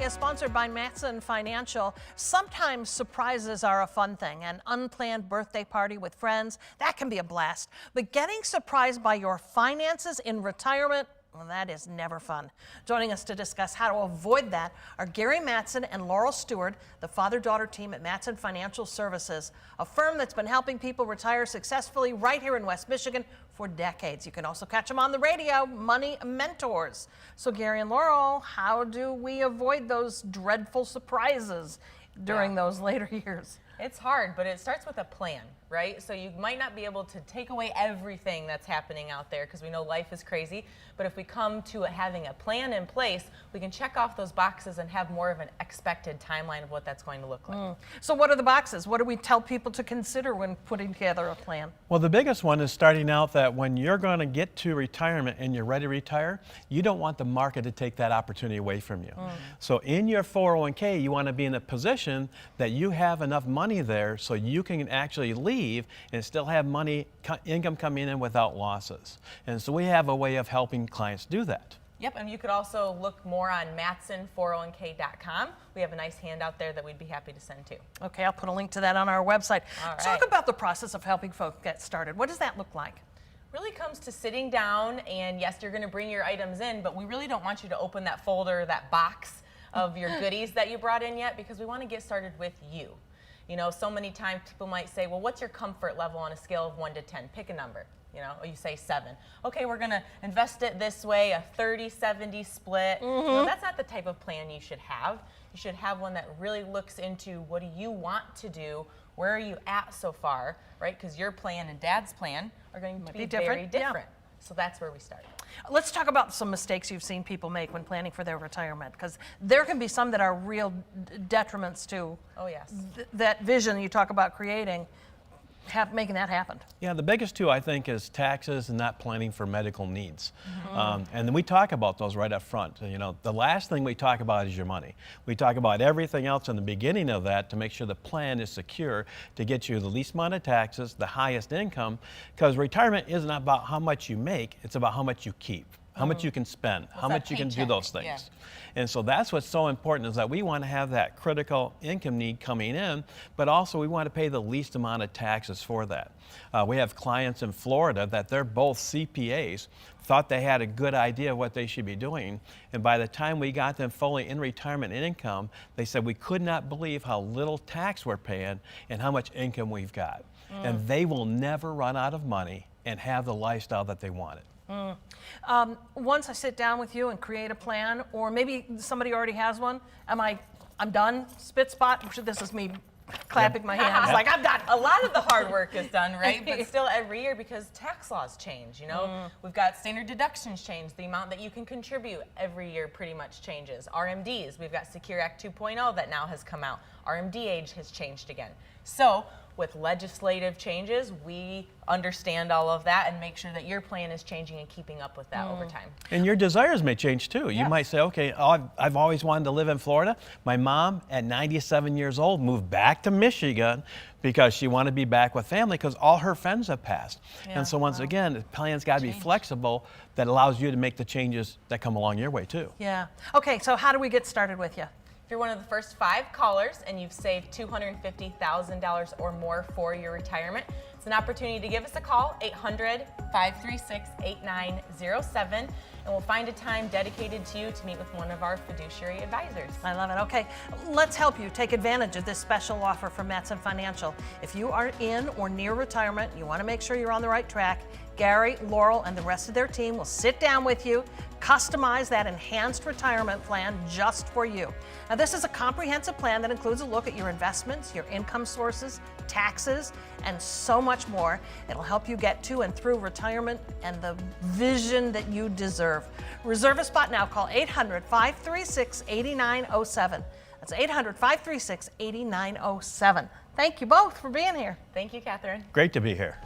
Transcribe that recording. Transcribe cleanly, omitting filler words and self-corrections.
is sponsored by Mattson Financial. Sometimes surprises are a fun thing. An unplanned birthday party with friends, that can be a blast. But getting surprised by your finances in retirement, well, that is never fun. Joining us to discuss how to avoid that are Gary Mattson and Laurel Stewart, the father-daughter team at Mattson Financial Services, a firm that's been helping people retire successfully right here in West Michigan for decades. You can also catch them on the radio, Money Mentors. So Gary and Laurel, how do we avoid those dreadful surprises during those later years? It's hard, but it starts with a plan, right? So you might not be able to take away everything that's happening out there because we know life is crazy, but if we come to having a plan in place, we can check off those boxes and have more of an expected timeline of what that's going to look like. So what are the boxes? What do we tell people to consider when putting together a plan? Well, the biggest one is starting out that when you're going to get to retirement and you're ready to retire, you don't want the market to take that opportunity away from you. So in your 401k, you want to be in a position that you have enough money there so you can actually leave and still have money, income coming in without losses. And so we have a way of helping clients do that. Yep, and you could also look more on Mattson401k.com. We have a nice handout there that we'd be happy to send too. Okay, I'll put a link to that on our website. All right. Talk about the process of helping folks get started. What does that look like? Really comes to sitting down, and yes, you're going to bring your items in, but we really don't want you to open that folder, that box of your goodies that you brought in yet, because we want to get started with you. You know, so many times people might say, well, what's your comfort level on a scale of 1 to 10? Pick a number. You know, or you say 7. Okay, we're going to invest it this way, a 30-70 split. You know, that's not the type of plan you should have. You should have one that really looks into what do you want to do, where are you at so far, right? Because your plan and Dad's plan are going to be very different. So that's where we start. Let's talk about some mistakes you've seen people make when planning for their retirement, because there can be some that are real detriments to that vision you talk about creating. Making that happen. Yeah, the biggest two I think is taxes and not planning for medical needs. And we talk about those right up front. You know, the last thing we talk about is your money. We talk about everything else in the beginning of that to make sure the plan is secure to get you the least amount of taxes, the highest income, because retirement isn't about how much you make, it's about how much you keep. How much you can spend, how much you can do those things. Yeah. And so that's what's so important, is that we want to have that critical income need coming in, but also we want to pay the least amount of taxes for that. We have clients in Florida that they're both CPAs, thought they had a good idea of what they should be doing, and by the time we got them fully in retirement income, they said we could not believe how little tax we're paying and how much income we've got. And they will never run out of money and have the lifestyle that they wanted. Once I sit down with you and create a plan, or maybe somebody already has one, I'm done, spit spot, this is me clapping my hands like I'm done. A lot of the hard work is done, right? But still every year, because tax laws change, you know. We've got standard deductions change, the amount that you can contribute every year pretty much changes. RMDs, we've got Secure Act 2.0 that now has come out. RMD age has changed again. So with legislative changes, we understand all of that and make sure that your plan is changing and keeping up with that over time. And your desires may change too. You might say, okay, I've always wanted to live in Florida. My mom at 97 years old moved back to Michigan because she wanted to be back with family because all her friends have passed. And so once again, the plan's got to be flexible that allows you to make the changes that come along your way too. Yeah. Okay, so how do we get started with you? If you're one of the first 5 callers and you've saved $250,000 or more for your retirement, it's an opportunity to give us a call, 800-536-8907, and we'll find a time dedicated to you to meet with one of our fiduciary advisors. I love it. Okay, let's help you take advantage of this special offer from Mattson Financial. If you are in or near retirement, you want to make sure you're on the right track, Gary, Laurel, and the rest of their team will sit down with you, customize that enhanced retirement plan just for you. Now, this is a comprehensive plan that includes a look at your investments, your income sources, taxes, and so much more. It'll help you get to and through retirement and the vision that you deserve. Reserve a spot now. Call 800-536-8907. That's 800-536-8907. Thank you both for being here. Thank you, Catherine. Great to be here.